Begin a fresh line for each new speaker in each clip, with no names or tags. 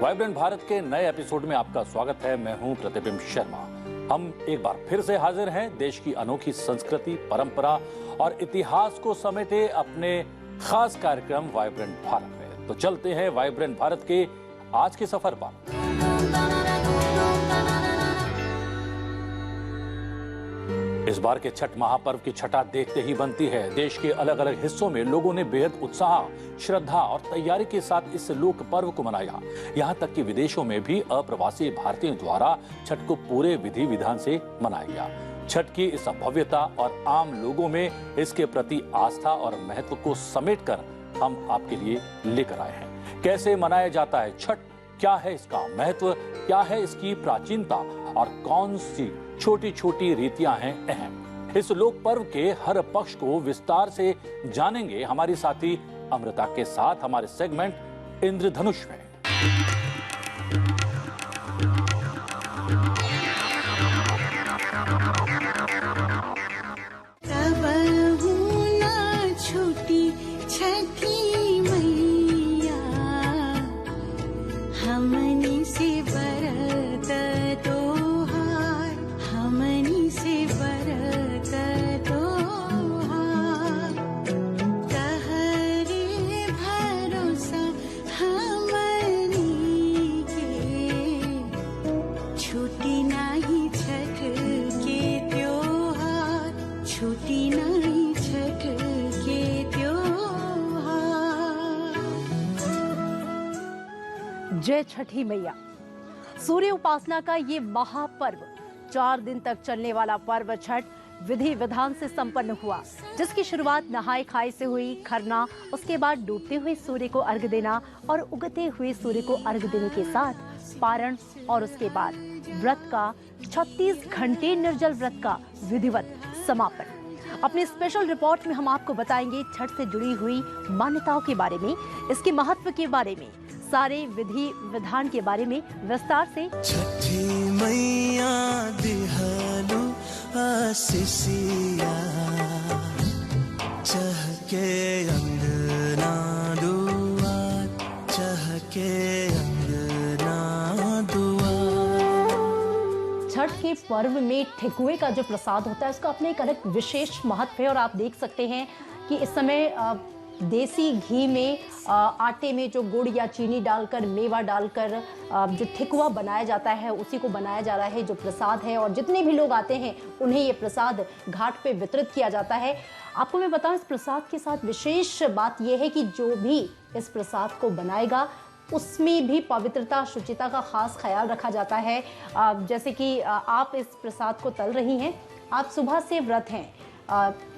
Vibrant Bharat के नए episode में आपका स्वागत है। मैं हूं प्रतिबिंब शर्मा। हम एक बार फिर से हाजिर हैं देश की अनोखी संस्कृति, परंपरा और इतिहास को समेटे अपने खास कार्यक्रम वाइब्रेंट भारत में। तो चलते हैं वाइब्रेंट भारत के आज के सफर पर। इस बार के छठ महापर्व की छठा देखते ही बनती है। देश के अलग अलग हिस्सों में लोगों ने बेहद उत्साह, श्रद्धा और तैयारी के साथ इस लोक पर्व को मनाया। यहाँ तक कि विदेशों में भी अप्रवासी भारतीयों द्वारा छठ को पूरे विधि विधान से मनाया गया। छठ की इस भव्यता और आम लोगों में इसके प्रति आस्था और महत्व को समेटकर हम आपके लिए लेकर आए हैं। कैसे मनाया जाता है छठ, क्या है इसका महत्व, क्या है इसकी प्राचीनता और कौन सी छोटी छोटी रीतियां हैं अहम। इस लोक पर्व के हर पक्ष को विस्तार से जानेंगे हमारी साथी अमृता के साथ हमारे सेगमेंट इंद्रधनुष में।
जय छठी मैया। सूर्य उपासना का ये महापर्व 4 दिन तक चलने वाला पर्व छठ विधि विधान से संपन्न हुआ, जिसकी शुरुआत नहाय खाए से हुई। खरना, उसके बाद डूबते हुए सूर्य को अर्घ देना और उगते हुए सूर्य को अर्घ देने के साथ पारण और उसके बाद व्रत का 36 घंटे निर्जल व्रत का विधिवत समापन। अपनी स्पेशल रिपोर्ट में हम आपको बताएंगे छठ से जुड़ी हुई मान्यताओं के बारे में, इसके महत्व के बारे में, सारे विधि विधान के बारे में विस्तार से।
छठी मैया दिहालू आशीषिया, चहके अंगना दुआर, चहके अंगना दुआर।
छठ के पर्व में ठेकुए का जो प्रसाद होता है उसका अपने एक अलग विशेष महत्व है। और आप देख सकते हैं कि इस समय देसी घी में आटे में जो गुड़ या चीनी डालकर, मेवा डालकर जो ठेकुआ बनाया जाता है उसी को बनाया जा रहा है, जो प्रसाद है। और जितने भी लोग आते हैं उन्हें ये प्रसाद घाट पे वितरित किया जाता है। आपको मैं बताऊं, इस प्रसाद के साथ विशेष बात यह है कि जो भी इस प्रसाद को बनाएगा उसमें भी पवित्रता, शुचिता का खास ख्याल रखा जाता है। जैसे कि आप इस प्रसाद को तल रही हैं, आप सुबह से व्रत हैं,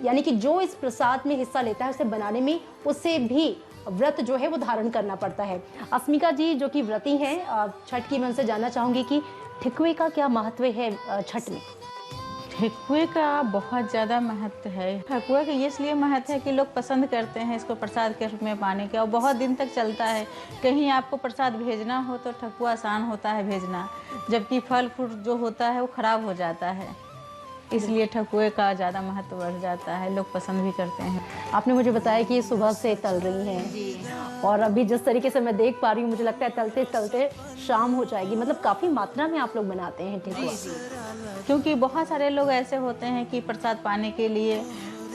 यानी कि जो इस प्रसाद में हिस्सा लेता है उसे बनाने में उसे भी व्रत जो है वो धारण करना पड़ता है। अस्मिका जी जो कि व्रती हैं छठ की, मैं उनसे जानना चाहूँगी कि ठेकुए का क्या महत्व है छठ में।
ठेकुए का बहुत ज़्यादा महत्व है। ठेकुए का ये इसलिए महत्व है कि लोग पसंद करते हैं इसको प्रसाद के रूप में पाने के, और बहुत दिन तक चलता है। कहीं आपको प्रसाद भेजना हो तो ठेकुआ आसान होता है भेजना, जबकि फल फ्रूट जो होता है वो ख़राब हो जाता है, इसलिए ठेकुए का ज़्यादा महत्व बढ़ जाता है, लोग पसंद भी करते हैं।
आपने मुझे बताया कि सुबह से तल रही हैं और अभी जिस तरीके से मैं देख पा रही हूँ मुझे लगता है तलते तलते शाम हो जाएगी। मतलब काफ़ी मात्रा में आप लोग बनाते हैं ठेकुआ।
क्योंकि बहुत सारे लोग ऐसे होते हैं कि प्रसाद पाने के लिए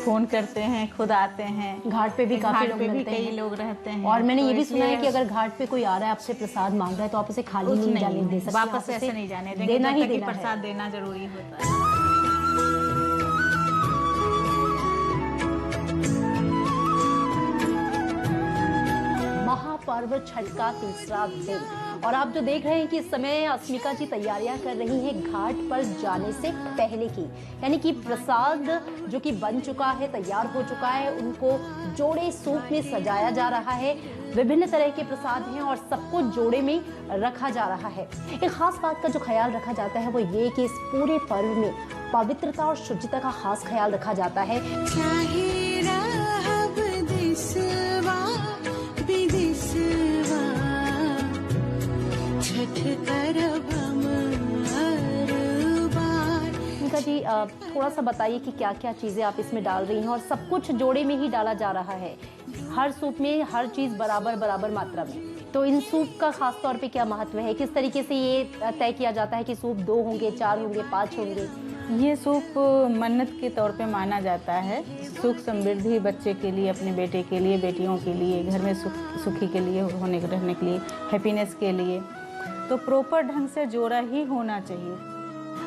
फ़ोन करते हैं, खुद आते हैं।
घाट पे भी काफ़ी लोग मिलते
कई
हैं,
लोग रहते हैं।
और मैंने ये भी सुना है कि अगर घाट पे कोई आ रहा है आपसे प्रसाद मांग रहा है तो आप उसे खाली नहीं जाने दे सकते,
वापस ऐसे नहीं जाने देंगे,
देना ही देना,
प्रसाद देना जरूरी होता है।
महापर्व छठ का तीसरा दिन, और आप जो देख रहे हैं कि इस समय अस्मिका जी तैयारियां कर रही हैं घाट पर जाने से पहले की, यानी कि प्रसाद जो कि बन चुका है, तैयार हो चुका है, उनको जोड़े सूप में सजाया जा रहा है। विभिन्न तरह के प्रसाद हैं और सबको जोड़े में रखा जा रहा है। एक खास बात का जो ख्याल रखा जाता है वो ये कि इस पूरे पर्व में पवित्रता और शुचिता का खास ख्याल रखा जाता है। जी थोड़ा सा बताइए कि क्या क्या चीज़ें आप इसमें डाल रही हैं, और सब कुछ जोड़े में ही डाला जा रहा है, हर सूप में हर चीज़ बराबर बराबर मात्रा में। तो इन सूप का खास तौर पे क्या महत्व है? किस तरीके से ये तय किया जाता है कि सूप 2 होंगे, 4 होंगे, 5 होंगे?
ये सूप मन्नत के तौर पे माना जाता है। सुख समृद्धि बच्चे के लिए, अपने बेटे के लिए, बेटियों के लिए, घर में सुखी के लिए, होने रहने के लिए, हैप्पीनेस के लिए। तो प्रॉपर ढंग से जोड़ा ही होना चाहिए।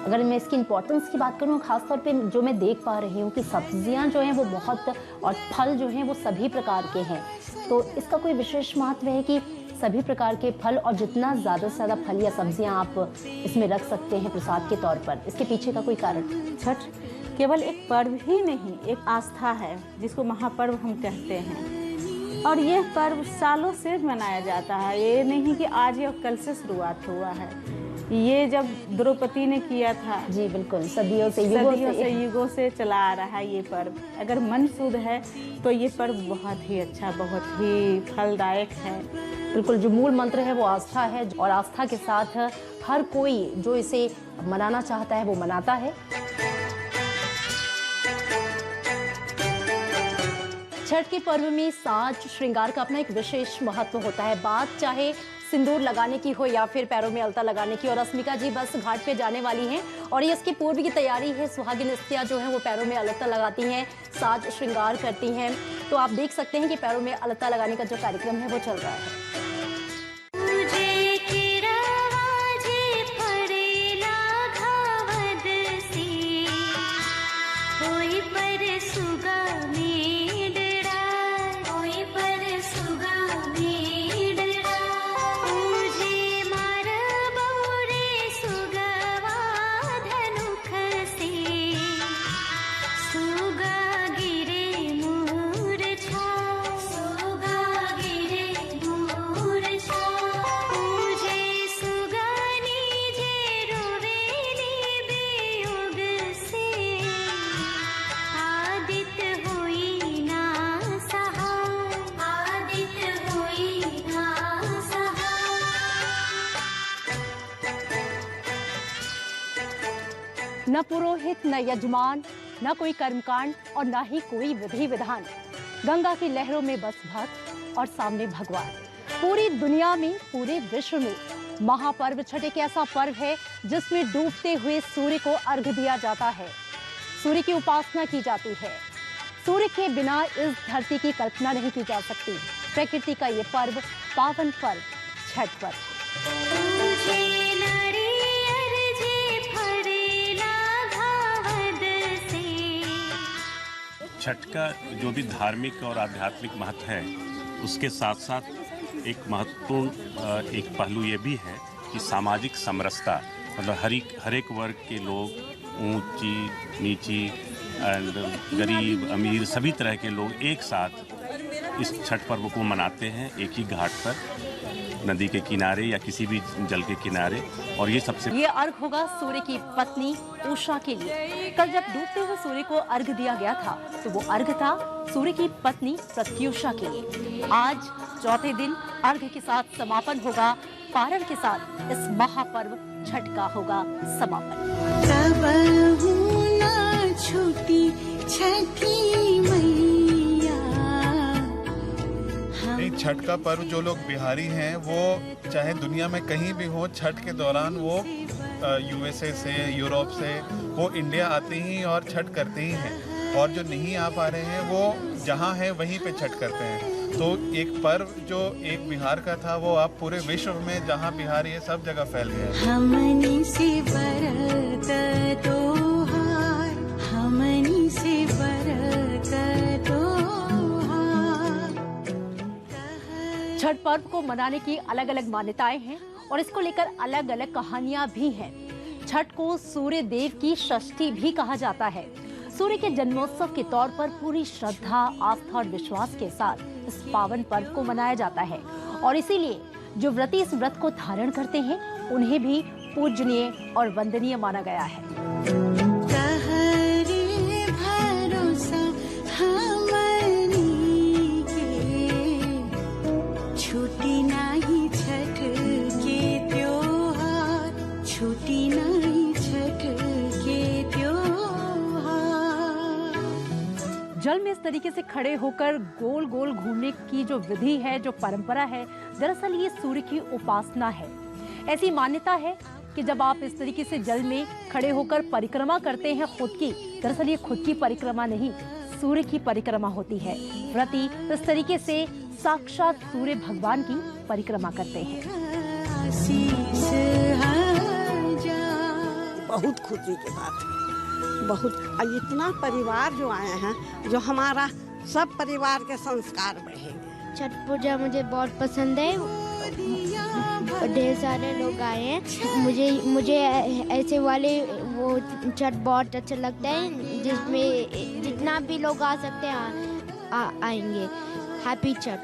अगर मैं इसकी इम्पोर्टेंस की बात करूँ, खासतौर पे जो मैं देख पा रही हूँ कि सब्जियाँ जो हैं वो बहुत, और फल जो हैं वो सभी प्रकार के हैं, तो इसका कोई विशेष महत्व है कि सभी प्रकार के फल और जितना ज़्यादा से ज़्यादा फल या सब्जियाँ आप इसमें रख सकते हैं प्रसाद के तौर पर, इसके पीछे का कोई कारण?
छठ केवल एक पर्व ही नहीं, एक आस्था है जिसको महापर्व हम कहते हैं। और ये पर्व सालों से मनाया जाता है, ये नहीं कि आज या कल से शुरुआत हुआ है। ये जब द्रौपदी ने किया था,
जी बिल्कुल, सदियों से
युगों से चला आ रहा है ये पर्व। अगर मन शुद्ध है तो ये पर्व बहुत ही अच्छा, बहुत ही फलदायक है।
बिल्कुल, जो मूल मंत्र है वो आस्था है, और आस्था के साथ हर कोई जो इसे मनाना चाहता है वो मनाता है। छठ के पर्व में साज श्रृंगार का अपना एक विशेष महत्व होता है। बात चाहे सिंदूर लगाने की हो या फिर पैरों में अलता लगाने की। और अस्मिका जी बस घाट पे जाने वाली हैं और ये इसकी पूर्व की तैयारी है। सुहागिन स्त्रियां जो हैं वो पैरों में अलता लगाती हैं, साज श्रृंगार करती हैं। तो आप देख सकते हैं कि पैरों में अलता लगाने का जो कार्यक्रम है वो चल रहा है। न पुरोहित, न यजमान, न कोई कर्मकांड और न ही कोई विधि विधान। गंगा की लहरों में बस भक्त और सामने भगवान। पूरी दुनिया में, पूरे विश्व में महापर्व छठ एक ऐसा पर्व है जिसमें डूबते हुए सूर्य को अर्घ्य दिया जाता है, सूर्य की उपासना की जाती है। सूर्य के बिना इस धरती की कल्पना नहीं की जा सकती। प्रकृति का ये पर्व, पावन पर्व, छठ पर्व।
छठ का जो भी धार्मिक और आध्यात्मिक महत्व है, उसके साथ साथ एक महत्वपूर्ण एक पहलू ये भी है कि सामाजिक समरसता, मतलब हर एक वर्ग के लोग, ऊंची नीची एंड गरीब अमीर सभी तरह के लोग एक साथ इस छठ पर्व को मनाते हैं, एक ही घाट पर, नदी के किनारे या किसी भी जल के किनारे। और ये
अर्घ होगा सूर्य की पत्नी उषा के लिए। कल जब डूबते हुए सूर्य को अर्घ दिया गया था तो वो अर्घ था सूर्य की पत्नी प्रत्युषा के लिए। आज चौथे दिन अर्घ के साथ समापन होगा, पारण के साथ इस महापर्व छठ का होगा समापन।
छुट्टी छठी मैया।
छठ का पर्व जो लोग बिहारी हैं वो चाहे दुनिया में कहीं भी हो, छठ के दौरान वो यूएसए से, यूरोप से वो इंडिया आते ही और छठ करते ही हैं। और जो नहीं आ पा रहे हैं वो जहाँ हैं वहीं पे छठ करते हैं। तो एक पर्व जो एक बिहार का था वो अब पूरे विश्व में जहाँ बिहारी है सब जगह फैल गया।
हमनी से बरत तोहार, हमनी से बरत तोहार।
छठ पर्व को मनाने की अलग अलग मान्यताएं हैं और इसको लेकर अलग अलग कहानियां भी हैं। छठ को सूर्य देव की षष्ठी भी कहा जाता है। सूर्य के जन्मोत्सव के तौर पर पूरी श्रद्धा, आस्था और विश्वास के साथ इस पावन पर्व को मनाया जाता है और इसीलिए जो व्रती इस व्रत को धारण करते हैं उन्हें भी पूजनीय और वंदनीय माना गया है।
छुट्टी नहीं छठ के त्योहार, छुट्टी नहीं छठ के त्योहार।
जल में इस तरीके से खड़े होकर गोल गोल घूमने की जो विधि है, जो परंपरा है, दरअसल ये सूर्य की उपासना है। ऐसी मान्यता है कि जब आप इस तरीके से जल में खड़े होकर परिक्रमा करते हैं खुद की, दरअसल ये खुद की परिक्रमा नहीं, सूर्य की परिक्रमा होती है। व्रती इस तरीके से साक्षात सूर्य भगवान की परिक्रमा करते हैं।
बहुत खुशी की बात है, बहुत। इतना परिवार जो आए हैं, जो हमारा सब परिवार के संस्कार बढ़ेंगे।
छठ पूजा मुझे बहुत पसंद है, ढेर सारे लोग आए हैं। मुझे ऐसे वाले वो छठ बहुत अच्छा लगता है, जिसमें जितना भी लोग आ सकते हैं आएंगे। हैप्पी छठ।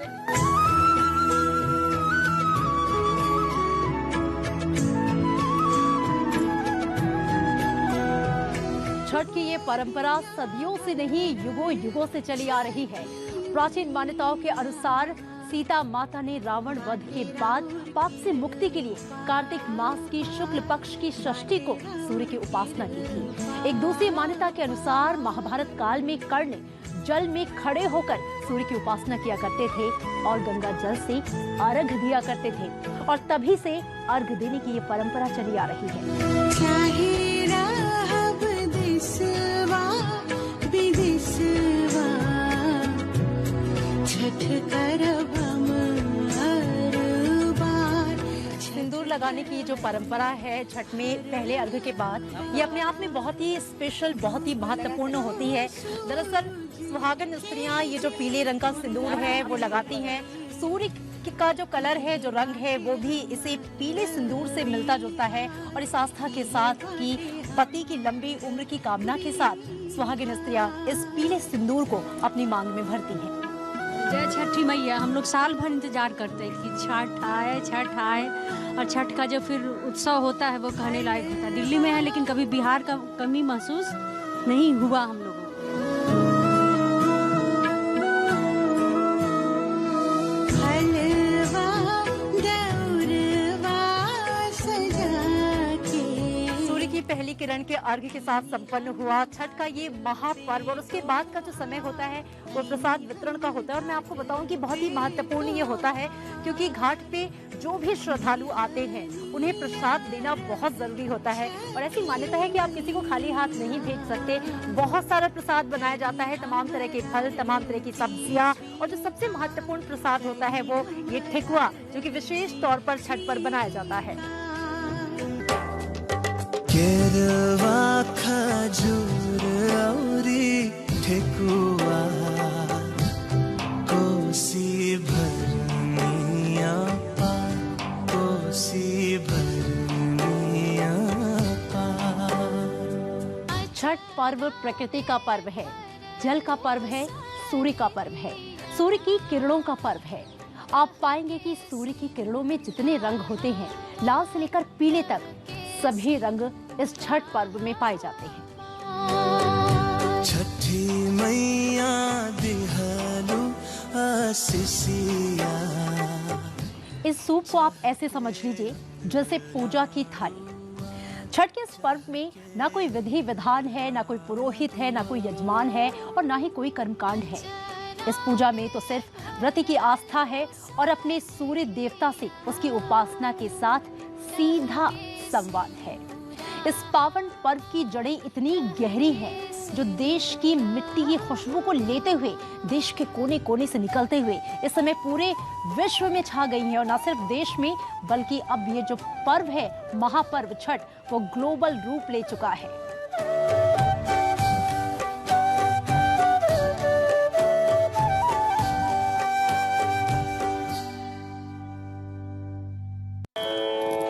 छठ की ये परंपरा सदियों से नहीं, युगों युगों से चली आ रही है। प्राचीन मान्यताओं के अनुसार सीता माता ने रावण वध के बाद पाप से मुक्ति के लिए कार्तिक मास की शुक्ल पक्ष की षष्ठी को सूर्य की उपासना की थी। एक दूसरी मान्यता के अनुसार महाभारत काल में कर्ण जल में खड़े होकर सूर्य की उपासना किया करते थे और गंगा जल से अर्घ दिया करते थे, और तभी से अर्घ देने की ये परंपरा चली आ रही है। सिंदूर लगाने की जो परंपरा है छठ में पहले अर्घ के बाद, ये अपने आप में बहुत ही स्पेशल, बहुत ही महत्वपूर्ण होती है। दरअसल सुहागन स्त्रियां ये जो पीले रंग का सिंदूर है वो लगाती हैं। सूर्य का जो कलर है, जो रंग है, वो भी इसे पीले सिंदूर से मिलता जुलता है, और इस आस्था के साथ कि पति की लंबी उम्र की कामना के साथ सुहागिन स्त्रियां इस पीले सिंदूर को अपनी मांग में भरती हैं।
जय छठी मैया। हम लोग साल भर इंतजार करते हैं कि छठ आए, और छठ का जो फिर उत्सव होता है वो कहने लायक होता है। दिल्ली में है लेकिन कभी बिहार का कमी महसूस नहीं हुआ हम लोगों को।
पहली किरण के अर्घ के साथ संपन्न हुआ छठ का ये महापर्व, और उसके बाद का जो समय होता है वो प्रसाद वितरण का होता है। और मैं आपको बताऊं कि बहुत ही महत्वपूर्ण ये होता है, क्योंकि घाट पे जो भी श्रद्धालु आते हैं उन्हें प्रसाद देना बहुत जरूरी होता है। और ऐसी मान्यता है कि आप किसी को खाली हाथ नहीं भेज सकते। बहुत सारा प्रसाद बनाया जाता है, तमाम तरह के फल, तमाम तरह की सब्जियां, और जो सबसे महत्वपूर्ण प्रसाद होता है वो ये ठेकुआ, जो कि विशेष तौर पर छठ पर बनाया जाता है।
केरवा खजूर औरी ठेकुआ कोसी भरनिया पार, कोसी भरनिया पार।
छठ पर्व प्रकृति का पर्व है, जल का पर्व है, सूर्य का पर्व है, सूर्य की किरणों का पर्व है। आप पाएंगे कि सूर्य की किरणों में जितने रंग होते हैं, लाल से लेकर पीले तक, सभी रंग इस छठ पर्व में पाए जाते हैं।
छठी मैया दिहलु आशीषिया।
इस सूप को आप ऐसे समझ लीजिए जैसे पूजा की थाली। छठ के इस पर्व में ना कोई विधि विधान है, ना कोई पुरोहित है, ना कोई यजमान है, और ना ही कोई कर्मकांड है। इस पूजा में तो सिर्फ व्रती की आस्था है और अपने सूर्य देवता से उसकी उपासना के साथ सीधा संवाद है। इस पावन पर्व की जड़ें इतनी गहरी हैं, जो देश की मिट्टी की खुशबू को लेते हुए, देश के कोने कोने से निकलते हुए इस समय पूरे विश्व में छा गई हैं। और न सिर्फ देश में, बल्कि अब ये जो पर्व है, महापर्व छठ, वो ग्लोबल रूप ले चुका है।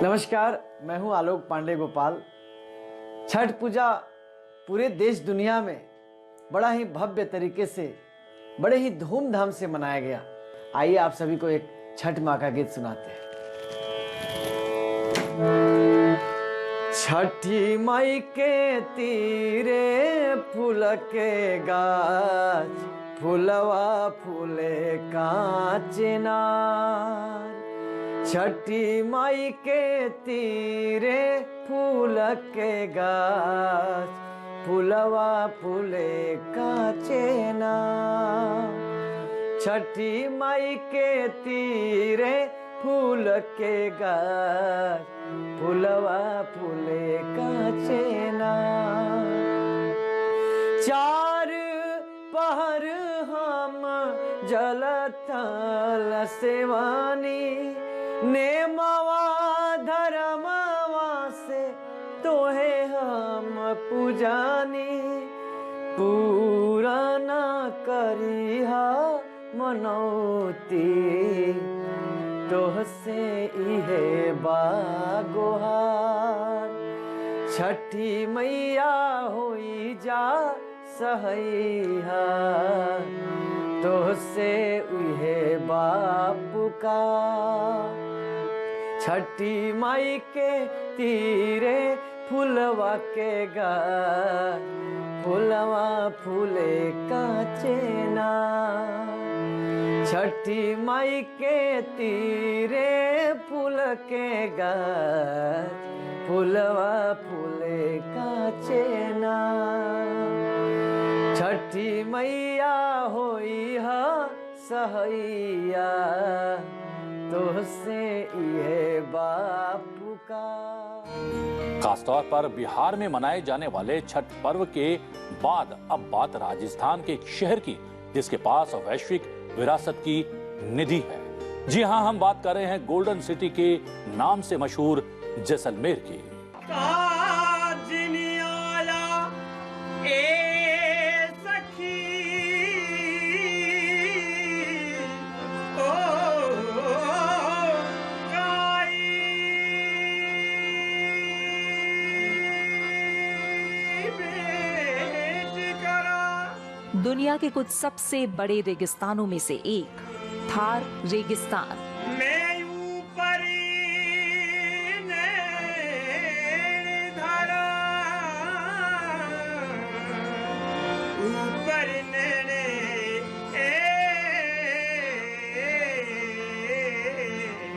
नमस्कार, मैं हूं आलोक पांडे गोपाल। छठ पूजा पूरे देश दुनिया में बड़ा ही भव्य तरीके से, बड़े ही धूमधाम से मनाया गया। आइए आप सभी को एक छठ माँ का गीत सुनाते हैं। छठी माई के तीरे फूल के गाछ, फूलवा फूले कांचनार। छठी माई के तीरे फूल के गाछ, फुलवा फूले काचेना। छठी माई के तीरे फूल के गाछ, फुलवा फूले काचेना। चार पहर हम जल थल सेवानी, नेमवा धर्मवा से तोहे हम पूजानी। पूरा ना करिहा मनौती, तोहसे इहे बागोहार। छठी मैया होई जा सहैया, तोहसे इहे बापू का। छठी माई के तीरे फुलवा के गाछ, फुलवा फूले काचेना। छठी माई के तीरे फूल के गाछ, फुलवा फूले काचेना। छठी मैया होई हा सहैया, तोहसे इहे बापू का।
खासतौर पर बिहार में मनाए जाने वाले छठ पर्व के बाद अब बात राजस्थान के एक शहर की, जिसके पास वैश्विक विरासत की निधि है। जी हां, हम बात कर रहे हैं गोल्डन सिटी के नाम से मशहूर जैसलमेर की।
दुनिया के कुछ सबसे बड़े रेगिस्तानों में से एक थार रेगिस्तान।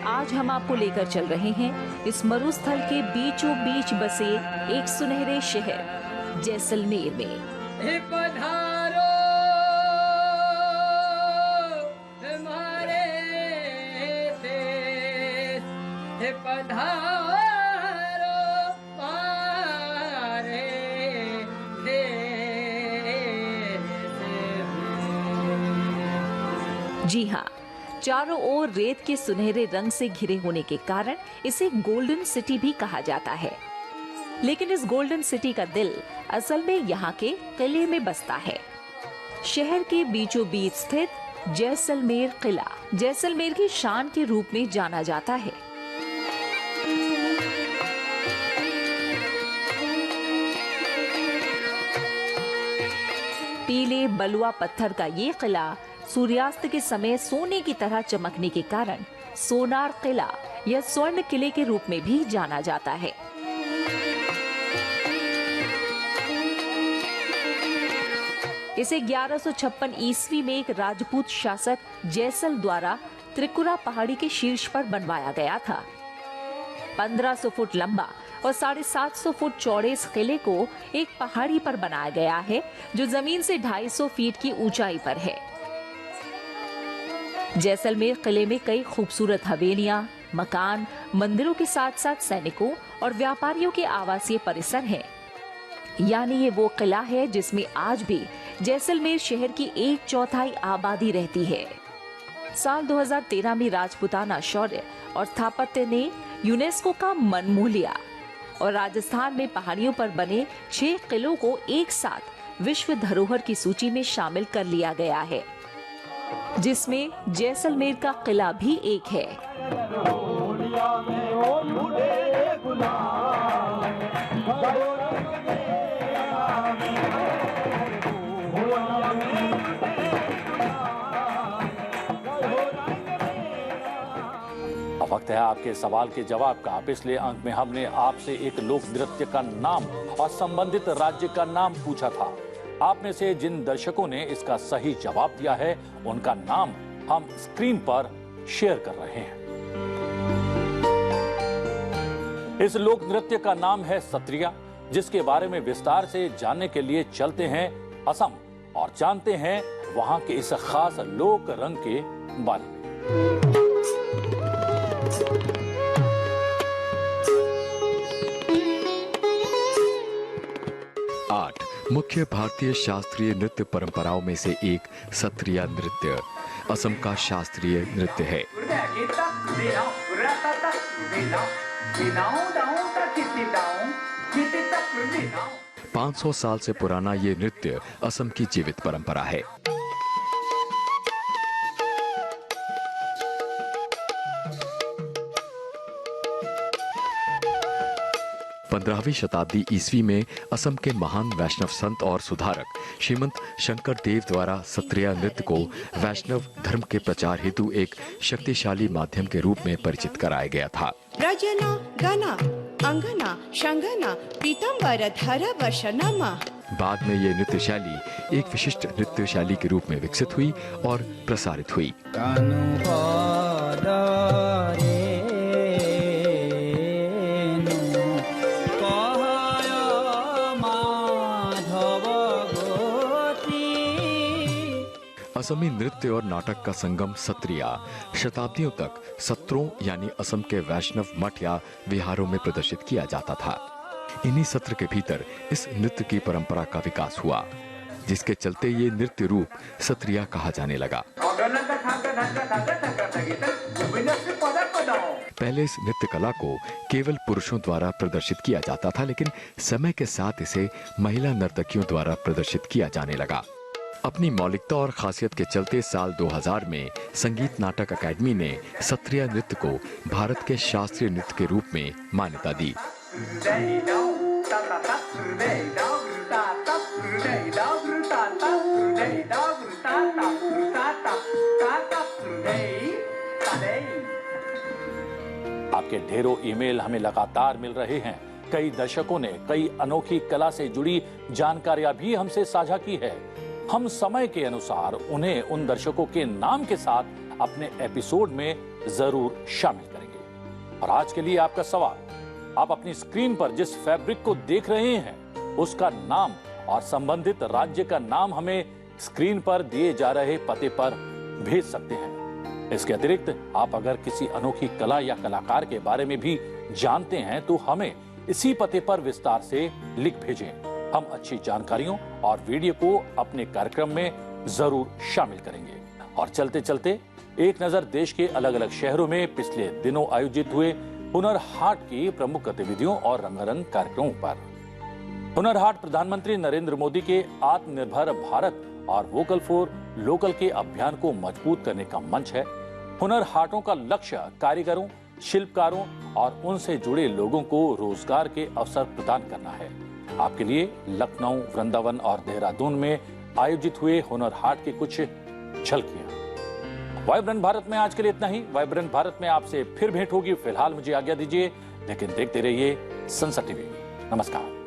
आज हम आपको लेकर चल रहे हैं इस मरुस्थल के बीचों बीच बसे एक सुनहरे शहर जैसलमेर में।
पधारो हमारे देश, पधारो हमारे देश।
जी हाँ, चारों ओर रेत के सुनहरे रंग से घिरे होने के कारण इसे गोल्डन सिटी भी कहा जाता है। लेकिन इस गोल्डन सिटी का दिल असल में यहाँ के किले में बसता है। शहर के बीचों बीच स्थित जैसलमेर किला जैसलमेर की शान के रूप में जाना जाता है। पीले बलुआ पत्थर का ये किला सूर्यास्त के समय सोने की तरह चमकने के कारण सोनार किला या स्वर्ण किले के रूप में भी जाना जाता है। इसे 1156 ईस्वी में एक राजपूत शासक जैसल द्वारा त्रिपुरा पहाड़ी के शीर्ष पर बनवाया गया था। 1500 फुट लंबा और 750 फुट चौड़े इस किले को एक पहाड़ी पर बनाया गया है, जो जमीन से 250 फीट की ऊंचाई पर है। जैसलमेर किले में कई खूबसूरत हवेलियां, मकान, मंदिरों के साथ साथ सैनिकों और व्यापारियों के आवासीय परिसर हैं। यानी ये वो किला है जिसमें आज भी जैसलमेर शहर की 1/4 आबादी रहती है। साल 2013 में राजपूताना शौर्य और स्थापत्य ने यूनेस्को का मन मोह लिया और राजस्थान में पहाड़ियों पर बने 6 किलों को एक साथ विश्व धरोहर की सूची में शामिल कर लिया गया है, जिसमें जैसलमेर का किला भी एक है।
वक्त है आपके सवाल के जवाब का। पिछले अंक में हमने आपसे एक लोक नृत्य का नाम और संबंधित राज्य का नाम पूछा था। आप में से जिन दर्शकों ने इसका सही जवाब दिया है, उनका नाम हम स्क्रीन पर शेयर कर रहे हैं। इस लोक नृत्य का नाम है सत्रिया। जिसके बारे में विस्तार से जानने के लिए चलते हैं असम और जानते हैं वहां के इस खास लोक रंग के बारे में।
8 मुख्य भारतीय शास्त्रीय नृत्य परंपराओं में से एक सत्रिया नृत्य असम का शास्त्रीय नृत्य है। 500 साल से पुराना ये नृत्य असम की जीवित परंपरा है। पंद्रहवीं शताब्दी ईस्वी में असम के महान वैष्णव संत और सुधारक श्रीमंत शंकर देव द्वारा सत्रिया नृत्य को वैष्णव धर्म के प्रचार हेतु एक शक्तिशाली माध्यम के रूप में परिचित कराया गया था।
रजना गना अंगना शंगना पीतम्बर धर वशनमा।
बाद में ये नृत्य शैली एक विशिष्ट नृत्य शैली के रूप में विकसित हुई और प्रसारित हुई। असमी नृत्य और नाटक का संगम सत्रिया शताब्दियों तक सत्रों यानी असम के वैष्णव मठ या विहारों में प्रदर्शित किया जाता था। इन्हीं सत्र के भीतर इस नृत्य की परंपरा का विकास हुआ, जिसके चलते ये नृत्य रूप सत्रिया कहा जाने लगा। पहले इस नृत्य कला को केवल पुरुषों द्वारा प्रदर्शित किया जाता था, लेकिन समय के साथ इसे महिला नर्तकियों द्वारा प्रदर्शित किया जाने लगा। अपनी मौलिकता और खासियत के चलते साल 2000 में संगीत नाटक अकादमी ने सत्रिया नृत्य को भारत के शास्त्रीय नृत्य के रूप में मान्यता दी।
आपके ढेरों ईमेल हमें लगातार मिल रहे हैं। कई दर्शकों ने कई अनोखी कला से जुड़ी जानकारियां भी हमसे साझा की है। हम समय के अनुसार उन्हें उन दर्शकों के नाम के साथ अपने एपिसोड में जरूर शामिल करेंगे। और आज के लिए आपका सवाल, आप अपनी स्क्रीन पर जिस फैब्रिक को देख रहे हैं उसका नाम और संबंधित राज्य का नाम हमें स्क्रीन पर दिए जा रहे पते पर भेज सकते हैं। इसके अतिरिक्त आप अगर किसी अनोखी कला या कलाकार के बारे में भी जानते हैं तो हमें इसी पते पर विस्तार से लिख भेजें। हम अच्छी जानकारियों और वीडियो को अपने कार्यक्रम में जरूर शामिल करेंगे। और चलते चलते एक नजर देश के अलग अलग शहरों में पिछले दिनों आयोजित हुए हुनर हाट की प्रमुख गतिविधियों और रंगारंग कार्यक्रमों पर। हुनर हाट प्रधानमंत्री नरेंद्र मोदी के आत्मनिर्भर भारत और वोकल फॉर लोकल के अभियान को मजबूत करने का मंच है। हुनर हाटों का लक्ष्य कारीगरों, शिल्पकारों और उनसे जुड़े लोगों को रोजगार के अवसर प्रदान करना है। आपके लिए लखनऊ, वृंदावन और देहरादून में आयोजित हुए हुनर हाट की कुछ झलकियां। वाइब्रेंट भारत में आज के लिए इतना ही। वाइब्रेंट भारत में आपसे फिर भेंट होगी। फिलहाल मुझे आज्ञा दीजिए, लेकिन देखते रहिए संसद टीवी। नमस्कार।